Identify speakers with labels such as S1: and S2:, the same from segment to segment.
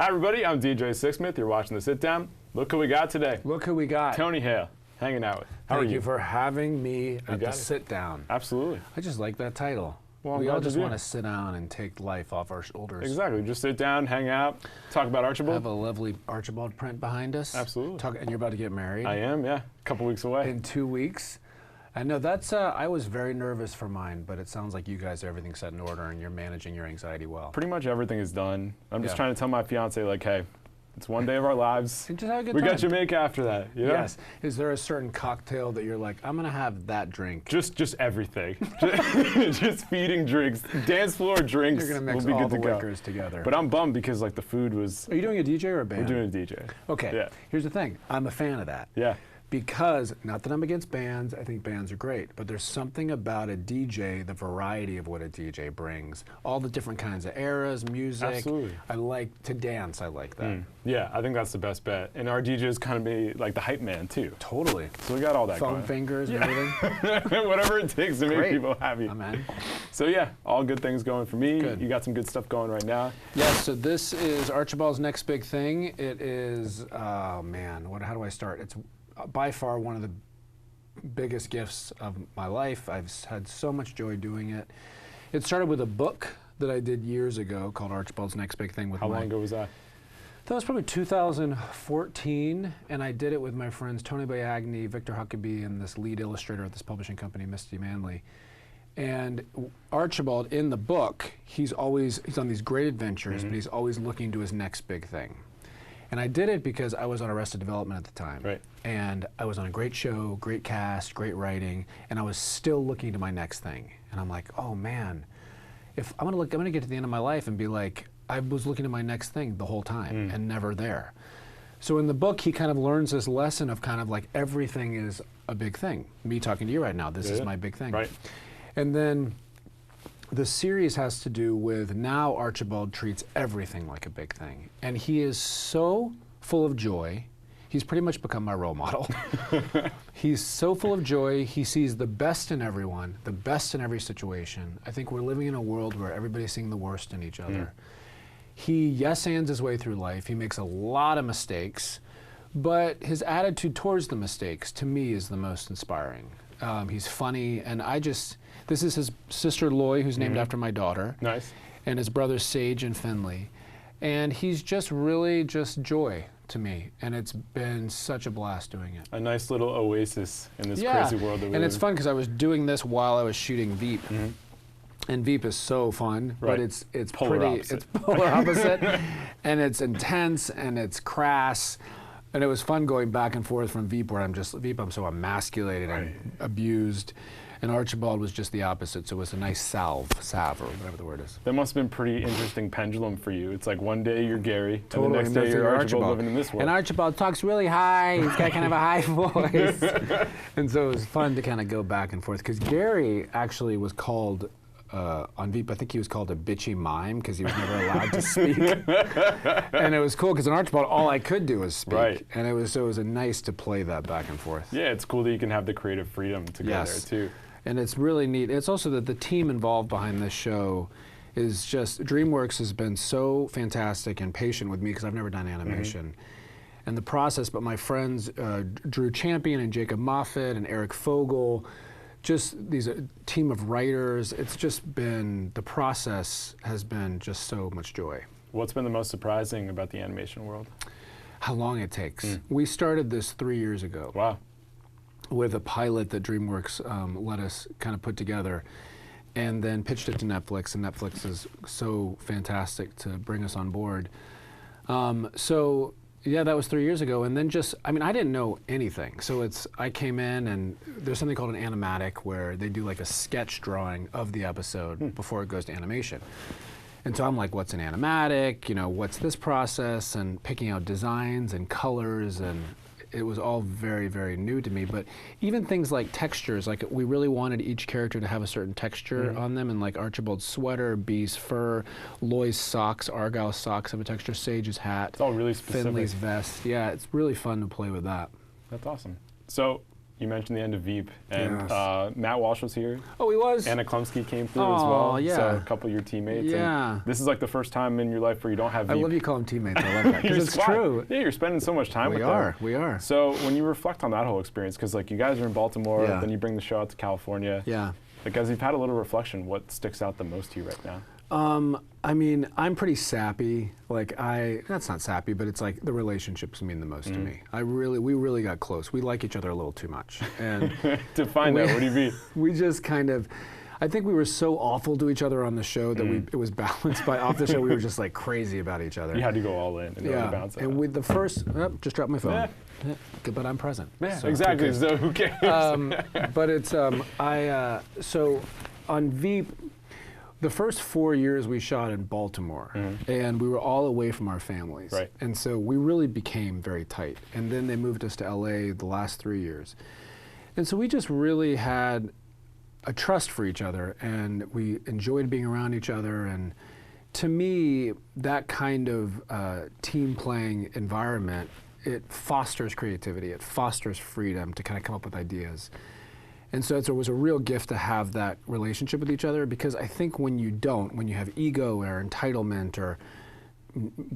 S1: Hi everybody, I'm DJ Sixsmith. You're watching The Sit Down. Look who we got today.
S2: Look who we got.
S1: Tony Hale, hanging out with. How are you?
S2: Thank you for having me at the Sit Down.
S1: Absolutely.
S2: I just like that title.
S1: Well,
S2: we all just want to sit down and take life off our shoulders.
S1: Exactly. Just sit down, hang out, talk about Archibald.
S2: Have a lovely Archibald print behind us.
S1: Absolutely.
S2: And you're about to get married.
S1: I am, yeah. A couple weeks away.
S2: In 2 weeks. I know that's, I was very nervous for mine, but it sounds like you guys, everything's set in order and you're managing your anxiety well.
S1: Pretty much everything is done. I'm just trying to tell my fiance, like, hey, it's one day of our lives.
S2: And just have a good
S1: we
S2: time.
S1: got Jamaica after that. You know?
S2: Yes. Is there a certain cocktail that you're like, I'm going to have that drink?
S1: Just everything. Just feeding drinks. Dance floor drinks.
S2: You're going to mix
S1: we'll be
S2: all
S1: good
S2: the
S1: to
S2: liquors together.
S1: But I'm bummed because like the food was...
S2: Are you doing a DJ or a band?
S1: We're doing a DJ.
S2: Okay.
S1: Yeah.
S2: Here's the thing. I'm a fan of that.
S1: Yeah.
S2: Because, not that I'm against bands, I think bands are great, but there's something about a DJ, the variety of what a DJ brings. All the different kinds of eras, music.
S1: Absolutely.
S2: I like to dance, I like that.
S1: Yeah, I think that's the best bet. And our DJ's kind of be like the hype man too.
S2: Totally.
S1: So we got all that
S2: Foam fingers and everything.
S1: Whatever it takes to make people happy.
S2: I'm in.
S1: So yeah, all good things going for me.
S2: Good.
S1: You got some good stuff going right now.
S2: Yeah, so this is Archibald's next big thing. It is, oh man, how do I start? It's by far one of the biggest gifts of my life. I've had so much joy doing it. It started with a book that I did years ago called Archibald's Next Big Thing.
S1: How long ago was that?
S2: That was probably 2014, and I did it with my friends Tony Bayagny, Victor Huckabee, and this lead illustrator at this publishing company, Misty Manley. And Archibald, in the book, he's on these great adventures, but he's always looking to his next big thing. And I did it because I was on Arrested Development at the time.
S1: Right.
S2: And I was on a great show, great cast, great writing, and I was still looking to my next thing. And I'm like, oh man, if I'm gonna get to the end of my life and be like, I was looking to my next thing the whole time and never there. So in the book, he kind of learns this lesson of kind of like everything is a big thing. Me talking to you right now, this is my big thing.
S1: Right.
S2: And then the series has to do with now Archibald treats everything like a big thing. And he is so full of joy. He's pretty much become my role model. He's so full of joy. He sees the best in everyone, the best in every situation. I think we're living in a world where everybody's seeing the worst in each other. He yes-ands his way through life. He makes a lot of mistakes, but his attitude towards the mistakes, to me, is the most inspiring. He's funny, and this is his sister Loy, who's named after my daughter.
S1: Nice.
S2: And his brothers Sage and Finley. And he's just really just joy to me, and it's been such a blast doing it.
S1: A nice little oasis in this crazy world that we live in.
S2: And it's fun because I was doing this while I was shooting Veep. And Veep is so fun, but it's
S1: polar
S2: pretty,
S1: opposite.
S2: it's polar opposite, and it's intense, and it's crass. And it was fun going back and forth from Veep, where I'm so emasculated and abused. And Archibald was just the opposite, so it was a nice salve, or whatever the word is.
S1: That must have been pretty interesting pendulum for you. It's like one day you're Gary,
S2: Totally.
S1: and the next day you're Archibald living in this world.
S2: And Archibald talks really high, he's got kind of a high voice. And so it was fun to kind of go back and forth, because Gary actually was called, on Veep, I think he was called a bitchy mime, because he was never allowed to speak. And it was cool, because in Archibald, all I could do was speak.
S1: Right.
S2: And it was nice to play that back and forth.
S1: Yeah, it's cool that you can have the creative freedom to go there too.
S2: And it's really neat. It's also that the team involved behind this show is just, DreamWorks has been so fantastic and patient with me because I've never done animation. And the process, but my friends, Drew Champion and Jacob Moffat and Eric Fogel, just these team of writers, it's just been, the process has been just so much joy.
S1: What's been the most surprising about the animation world?
S2: How long it takes. We started this 3 years ago.
S1: Wow.
S2: With a pilot that DreamWorks let us kind of put together, and then pitched it to Netflix, and Netflix is so fantastic to bring us on board. So yeah, that was 3 years ago, and then I didn't know anything. So I came in, and there's something called an animatic, where they do like a sketch drawing of the episode before it goes to animation. And so I'm like, what's an animatic? You know, what's this process? And picking out designs and colors, and it was all very, very new to me. But even things like textures, like we really wanted each character to have a certain texture on them, and like Archibald's sweater, Bee's fur, Loy's socks, Argyle's socks have a texture, Sage's hat.
S1: It's all really specific.
S2: Finley's vest. Yeah, it's really fun to play with that.
S1: That's awesome. So you mentioned the end of Veep, and
S2: Yes.
S1: Matt Walsh was here.
S2: Oh, he was?
S1: Anna Klumsky came through as well.
S2: Yeah.
S1: So a couple of your teammates.
S2: Yeah.
S1: And this is like the first time in your life where you don't have Veep.
S2: I love you call them teammates. I love that. Because it's true.
S1: Yeah, you're spending so much time with them.
S2: We are.
S1: So when you reflect on that whole experience, because like you guys are in Baltimore,
S2: Yeah.
S1: then you bring the show out to California.
S2: Yeah.
S1: Like as you've had a little reflection, what sticks out the most to you right now?
S2: I mean, I'm pretty sappy. Like that's not sappy, but it's like the relationships mean the most to me. We really got close. We like each other a little too much. And
S1: Define that, what do you mean?
S2: We just kind of, I think we were so awful to each other on the show that it was balanced by off the show. We were just like crazy about each other.
S1: You had to go all in and really bounce out.
S2: And with the first, just dropped my phone. Yeah, but I'm present.
S1: Yeah,
S2: so
S1: exactly. So who cares?
S2: But it's so on Veep. The first 4 years we shot in Baltimore, and we were all away from our families.
S1: Right.
S2: And so we really became very tight. And then they moved us to LA the last 3 years. And so we just really had a trust for each other, and we enjoyed being around each other. And to me, that kind of team playing environment, it fosters creativity, it fosters freedom to kind of come up with ideas. And so it was a real gift to have that relationship with each other, because I think when you don't, when you have ego or entitlement or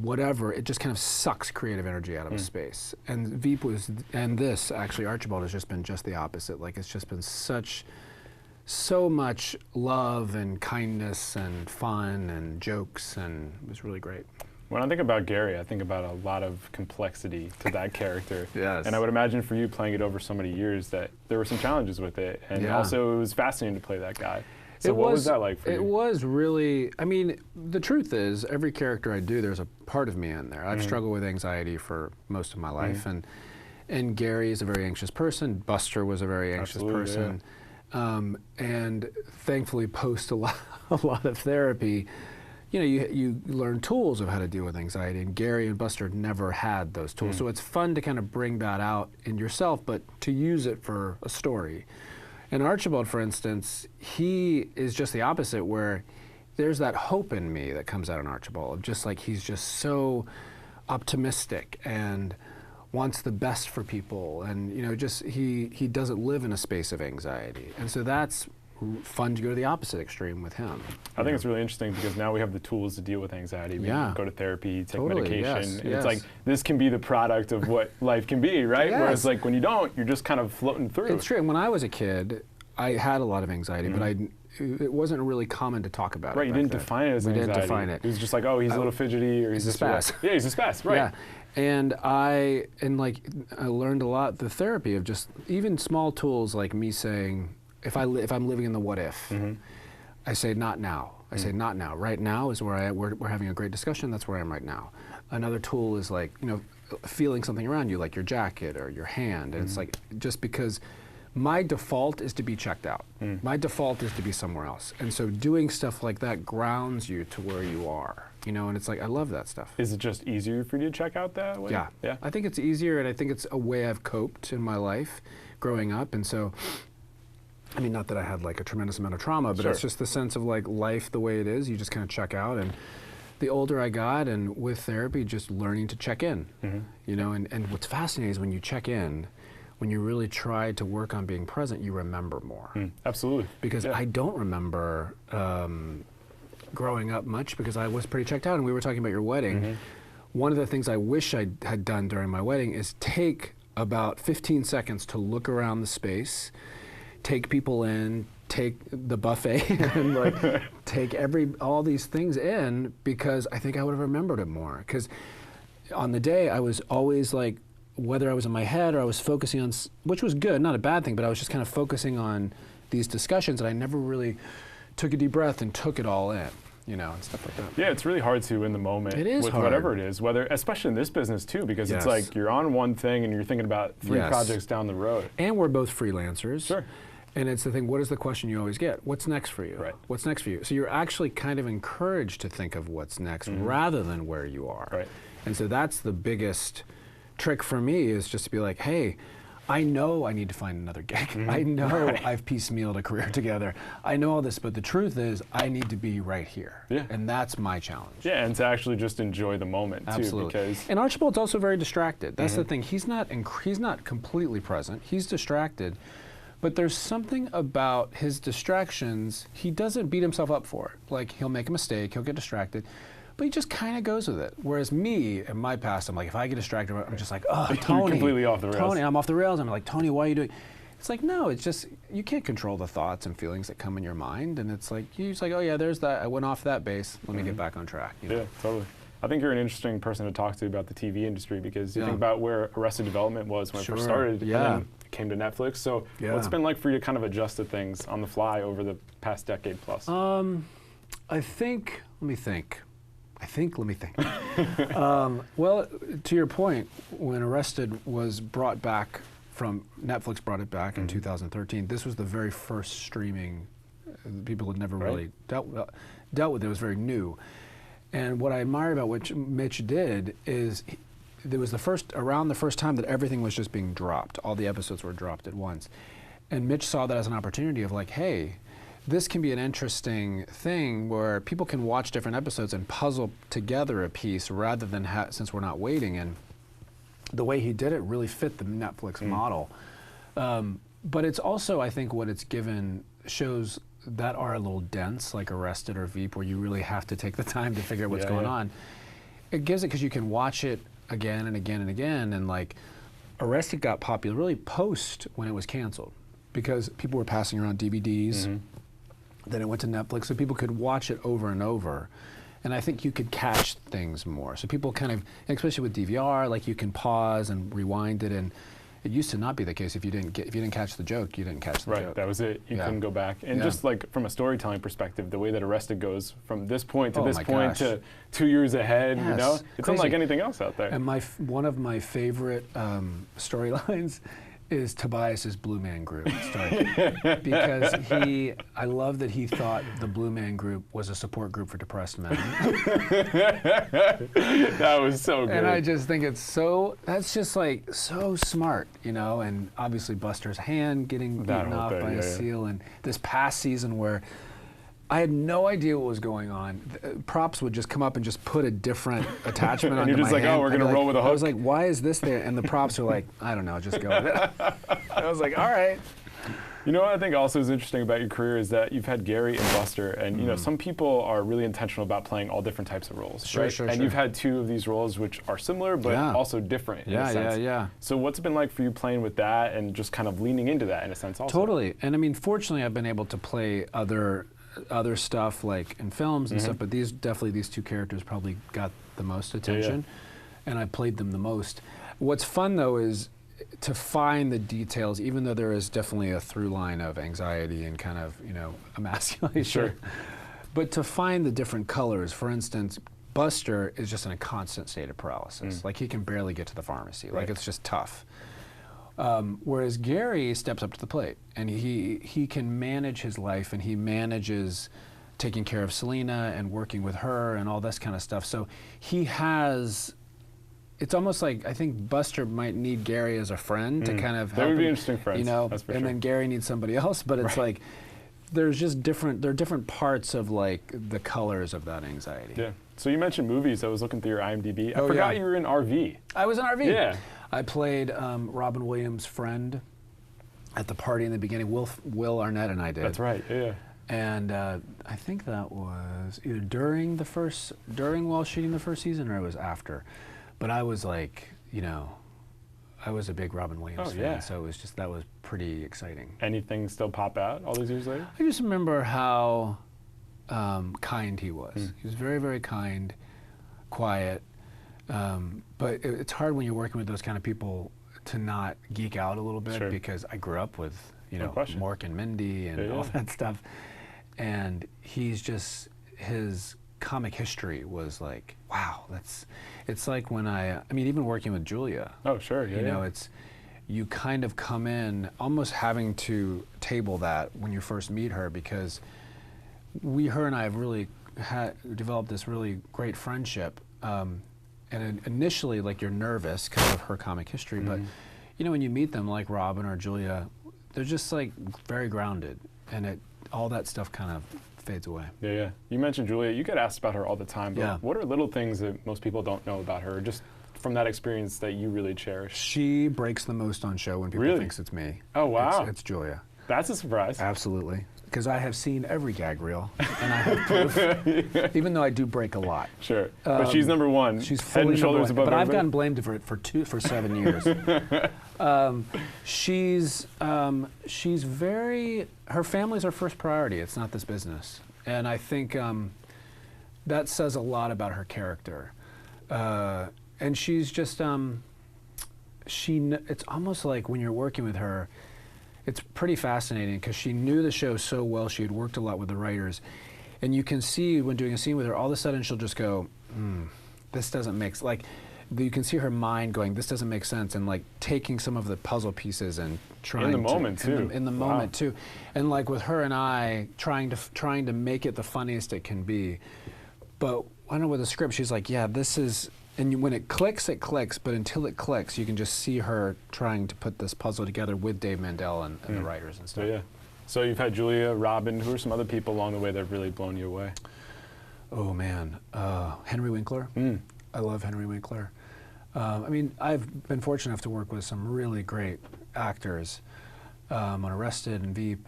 S2: whatever, it just kind of sucks creative energy out of a space. And Veep was, and this actually, Archibald has just been just the opposite. Like it's just been so much love and kindness and fun and jokes, and it was really great.
S1: When I think about Gary, I think about a lot of complexity to that character.
S2: Yes.
S1: And I would imagine for you playing it over so many years that there were some challenges with it. And also it was fascinating to play that guy. So what was that like for you?
S2: It was really, I mean, the truth is every character I do, there's a part of me in there. I've struggled with anxiety for most of my life. And Gary is a very anxious person. Buster was a very anxious person. Yeah. And thankfully post a lot of therapy, you know, you learn tools of how to deal with anxiety, and Gary and Buster never had those tools. So it's fun to kind of bring that out in yourself, but to use it for a story. And Archibald, for instance, he is just the opposite, where there's that hope in me that comes out in Archibald, of just like he's just so optimistic and wants the best for people, and you know, just he doesn't live in a space of anxiety. And so that's fun to go to the opposite extreme with him.
S1: I think it's really interesting because now we have the tools to deal with anxiety. We go to therapy, take medication. And it's like, this can be the product of what life can be, right? Whereas like when you don't, you're just kind of floating through.
S2: It's true. And when I was a kid, I had a lot of anxiety, but it wasn't really common to talk about it.
S1: Right, you didn't define it as anxiety.
S2: We didn't define it.
S1: It was just like, oh, he's a little fidgety, or
S2: he's a spaz.
S1: Yeah, he's a spaz, right.
S2: Yeah. And I learned a lot, the therapy of just even small tools like me saying, if I'm living in the what if, I say not now. I say not now. Right now is where we're having a great discussion. That's where I am right now. Another tool is like, you know, feeling something around you, like your jacket or your hand. And it's like, just because my default is to be checked out. My default is to be somewhere else. And so doing stuff like that grounds you to where you are. You know, and it's like, I love that stuff.
S1: Is it just easier for you to check out that way?
S2: Yeah. I think it's easier, and I think it's a way I've coped in my life growing up. And so, I mean, not that I had like a tremendous amount of trauma, but it's just the sense of like life the way it is. You just kind of check out. And the older I got, and with therapy, just learning to check in. You know, and what's fascinating is when you check in, when you really try to work on being present, you remember more.
S1: Absolutely.
S2: Because I don't remember growing up much, because I was pretty checked out. And we were talking about your wedding. One of the things I wish I had done during my wedding is take about 15 seconds to look around the space, take people in, take the buffet, and like take all these things in, because I think I would have remembered it more. Because on the day, I was always like, whether I was in my head or I was focusing on, which was good, not a bad thing, but I was just kind of focusing on these discussions, and I never really took a deep breath and took it all in, you know, and stuff like that.
S1: Yeah, it's really hard to in the moment with
S2: hard.
S1: Whatever it is, whether, especially in this business too, because it's like you're on one thing and you're thinking about 3 projects down the road.
S2: And we're both freelancers.
S1: Sure.
S2: And it's the thing, what is the question you always get? What's next for you?
S1: Right.
S2: What's next for you? So you're actually kind of encouraged to think of what's next rather than where you are.
S1: Right.
S2: And so that's the biggest trick for me, is just to be like, hey, I know I need to find another gig. I know I've piecemealed a career together. I know all this, but the truth is I need to be right here.
S1: Yeah.
S2: And that's my challenge.
S1: Yeah, and to actually just enjoy the moment too. Because
S2: and Archibald's also very distracted. That's the thing. He's not completely present. He's distracted. But there's something about his distractions, he doesn't beat himself up for it. Like, he'll make a mistake, he'll get distracted, but he just kind of goes with it. Whereas me, in my past, I'm like, if I get distracted, I'm just like, oh, Tony.
S1: You're completely off the rails.
S2: Tony, I'm off the rails. I'm like, Tony, why are you doing? It's like, no, it's just, you can't control the thoughts and feelings that come in your mind. And it's like, you're just like, oh yeah, there's that, I went off that base, let me get back on track. You know?
S1: Yeah, totally. I think you're an interesting person to talk to about the TV industry because you think about where Arrested Development was when it first started, and then it came to Netflix. So what's it been like for you to kind of adjust to things on the fly over the past decade plus?
S2: I think, let me think. Well, to your point, when Arrested was brought back from, Netflix brought it back in 2013, this was the very first streaming, people had never really dealt with it, was very new. And what I admire about what Mitch did is, there was around the first time that everything was just being dropped. All the episodes were dropped at once. And Mitch saw that as an opportunity of like, hey, this can be an interesting thing where people can watch different episodes and puzzle together a piece rather than, since we're not waiting. And the way he did it really fit the Netflix model. But it's also, I think, what it's given shows that are a little dense, like Arrested or Veep, where you really have to take the time to figure out what's going on. It gives it because you can watch it again and again and again, and like Arrested got popular really post when it was canceled because people were passing around DVDs. Then it went to Netflix, so people could watch it over and over. And I think you could catch things more. So people kind of, especially with DVR, like you can pause and rewind it, and it used to not be the case. If you didn't catch the joke, you didn't catch the joke.
S1: Right, that was it. You couldn't go back. And just like from a storytelling perspective, the way that Arrested goes from this point to this point to 2 years ahead, you know, it's unlike anything else out there.
S2: And one of my favorite storylines is Tobias's Blue Man Group story. Because I love that he thought the Blue Man Group was a support group for depressed men.
S1: That was so good.
S2: And I just think that's just like so smart, you know, and obviously Buster's hand getting beaten off by a seal, and this past season where I had no idea what was going on. Props would just come up and just put a different attachment on my hand.
S1: And you're just like, oh, we're going to roll with a hook.
S2: I was like, why is this there? And the props are like, I don't know, just go with it. I was like, all right.
S1: You know what I think also is interesting about your career is that you've had Gary and Buster, and you know, some people are really intentional about playing all different types of roles, right? And you've had two of these roles which are similar but also different in a sense. So what's it been like for you playing with that and just kind of leaning into that in a sense also?
S2: Totally. And I mean, fortunately, I've been able to play other stuff like in films and stuff, but these two characters probably got the most attention, and I played them the most. What's fun though is to find the details, even though there is definitely a through line of anxiety and kind of, you know, emasculation. But to find the different colors. For instance, Buster is just in a constant state of paralysis. Like he can barely get to the pharmacy. Like it's just tough. Whereas Gary steps up to the plate, and he can manage his life, and he manages taking care of Selena and working with her and all this kind of stuff. So he has, it's almost like I think Buster might need Gary as a friend to kind of help
S1: They would be
S2: him,
S1: interesting friends,
S2: you know,
S1: that's for
S2: and
S1: sure.
S2: then Gary needs somebody else, but it's like, there are different parts of like the colors of that anxiety.
S1: Yeah. So you mentioned movies. I was looking through your IMDb. I forgot you were in RV.
S2: I was in RV.
S1: Yeah.
S2: I played Robin Williams' friend at the party in the beginning. Will Arnett and I did.
S1: That's right. Yeah.
S2: And I think that was either while shooting the first season, or it was after. But I was like, you know, I was a big Robin Williams fan, so it was that was pretty exciting.
S1: Anything still pop out all these years later?
S2: I just remember how kind he was. He was very, very kind, quiet. But it's hard when you're working with those kind of people to not geek out a little bit, because I grew up with, you know, Mork and Mindy and all that stuff. And he's just, his comic history was like, wow, it's like when I mean, even working with Julia.
S1: Oh, sure,
S2: you know, you kind of come in almost having to table that when you first meet her, because her and I have really developed this really great friendship. And initially, like, you're nervous because of her comic history, but you know, when you meet them, like Robin or Julia, they're just like very grounded, and all that stuff kind of fades away.
S1: Yeah, yeah. You mentioned Julia. You get asked about her all the time, but
S2: yeah.
S1: What are little things that most people don't know about her, just from that experience that you really cherish?
S2: She breaks the most on show when people think it's me.
S1: Oh, wow.
S2: It's Julia.
S1: That's a surprise.
S2: Absolutely. Because I have seen every gag reel, and I have proof, even though I do break a lot.
S1: Sure, but she's number one.
S2: She's
S1: head and shoulders above
S2: But
S1: everybody.
S2: I've gotten blamed for 7 years. She's very. Her family's her first priority. It's not this business, and I think that says a lot about her character. And she's just. It's almost like when you're working with her. It's pretty fascinating because she knew the show so well. She had worked a lot with the writers. And you can see when doing a scene with her, all of a sudden she'll just go, this doesn't make sense. Like, you can see her mind going, this doesn't make sense, and like taking some of the puzzle pieces and trying
S1: in the moment too.
S2: In the moment too. And like with her and I, trying to make it the funniest it can be. But I don't know, with the script, she's like, yeah, this is, and when it clicks, but until it clicks, you can just see her trying to put this puzzle together with Dave Mandel and the writers and stuff.
S1: So, yeah. So you've had Julia, Robin. Who are some other people along the way that have really blown you away?
S2: Oh, man. Henry Winkler. I love Henry Winkler. I mean, I've been fortunate enough to work with some really great actors on Arrested and Veep,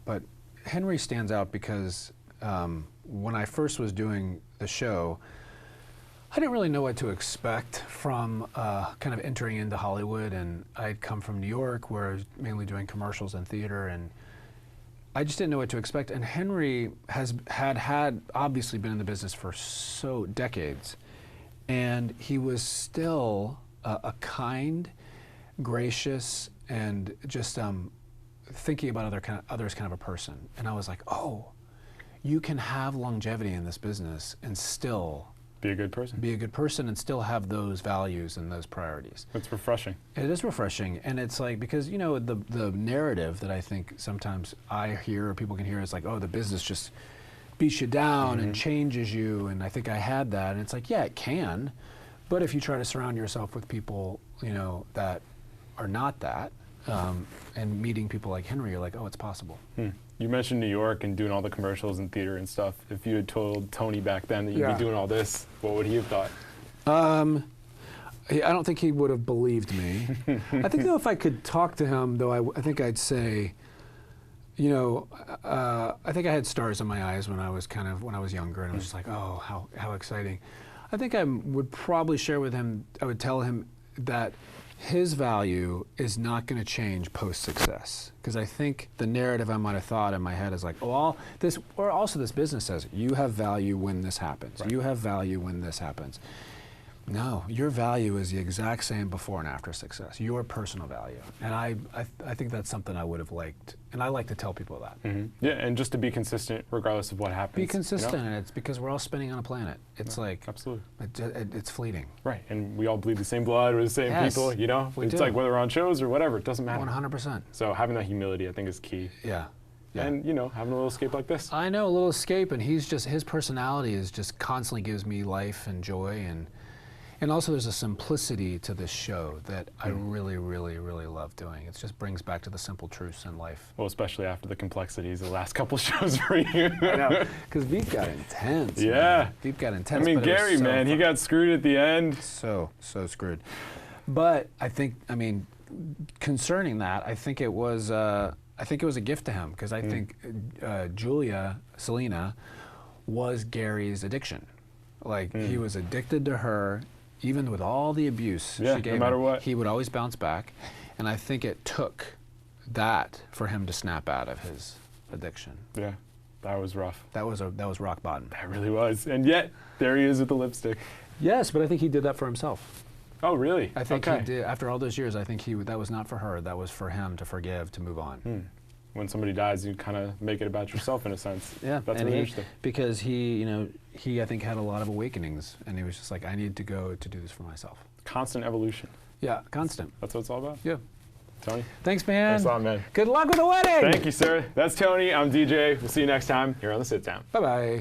S2: but Henry stands out because when I first was doing the show, I didn't really know what to expect from kind of entering into Hollywood, and I'd come from New York where I was mainly doing commercials and theater, and I just didn't know what to expect. And Henry had obviously been in the business for decades, and he was still a kind, gracious, and just thinking about others kind of a person. And I was like, oh, you can have longevity in this business and still
S1: be a good person.
S2: Be a good person and still have those values and those priorities.
S1: It's refreshing.
S2: It is refreshing, and it's like, because you know the narrative that I think sometimes I hear or people can hear is like, oh, the business just beats you down and changes you, and I think I had that, and it's like, yeah, it can, but if you try to surround yourself with people, you know, that are not that, and meeting people like Henry, you're like, oh, it's possible.
S1: You mentioned New York and doing all the commercials and theater and stuff. If you had told Tony back then that you'd be doing all this, what would he have thought?
S2: I don't think he would have believed me. I think, though, if I could talk to him, though, I think I'd say, you know, I think I had stars in my eyes when I was younger, and I was just like, oh, how exciting. I think I would probably share with him, I would tell him that his value is not going to change post-success, because I think the narrative I might have thought in my head is like, oh, this business says you have value when this happens. Right. You have value when this happens. No, your value is the exact same before and after success. Your personal value, and I think that's something I would have liked, and I like to tell people that.
S1: Yeah, and just to be consistent regardless of what happens.
S2: Be consistent, you know? And it's because we're all spinning on a planet. It's like
S1: absolutely,
S2: it's fleeting.
S1: Right, and we all bleed the same blood. We're the same people. You know, it's like whether we're on shows or whatever, it doesn't matter.
S2: 100%.
S1: So having that humility, I think, is key.
S2: Yeah.
S1: And you know, having a little escape like this.
S2: I know, a little escape, and his personality is just constantly gives me life and joy, and also there's a simplicity to this show that I really, really, really love doing. It just brings back to the simple truths in life.
S1: Well, especially after the complexities of the last couple shows for you.
S2: I know, because Veep got intense.
S1: Yeah.
S2: Man. Veep got intense.
S1: I mean, Gary, man, he got screwed at the end.
S2: So screwed. But I think, I mean, concerning that, I think it was a gift to him, because I think Selena, was Gary's addiction. Like, he was addicted to her. Even with all the abuse she gave
S1: no matter
S2: him,
S1: what,
S2: he would always bounce back. And I think it took that for him to snap out of his addiction.
S1: Yeah, that was rough.
S2: That was rock bottom.
S1: That really was. And yet, there he is with the lipstick.
S2: Yes, but I think he did that for himself.
S1: Oh, really?
S2: I think he did. After all those years, I think that was not for her. That was for him to forgive, to move on.
S1: When somebody dies, you kind of make it about yourself in a sense.
S2: Yeah,
S1: that's really interesting.
S2: Because he I think had a lot of awakenings, and he was just like, I need to go to do this for myself.
S1: Constant evolution.
S2: Yeah, constant.
S1: That's what it's all about.
S2: Yeah.
S1: Tony?
S2: Thanks, man.
S1: Thanks a lot, man.
S2: Good luck with the wedding.
S1: Thank you, sir. That's Tony. I'm DJ. We'll see you next time here on The Sit Down.
S2: Bye-bye.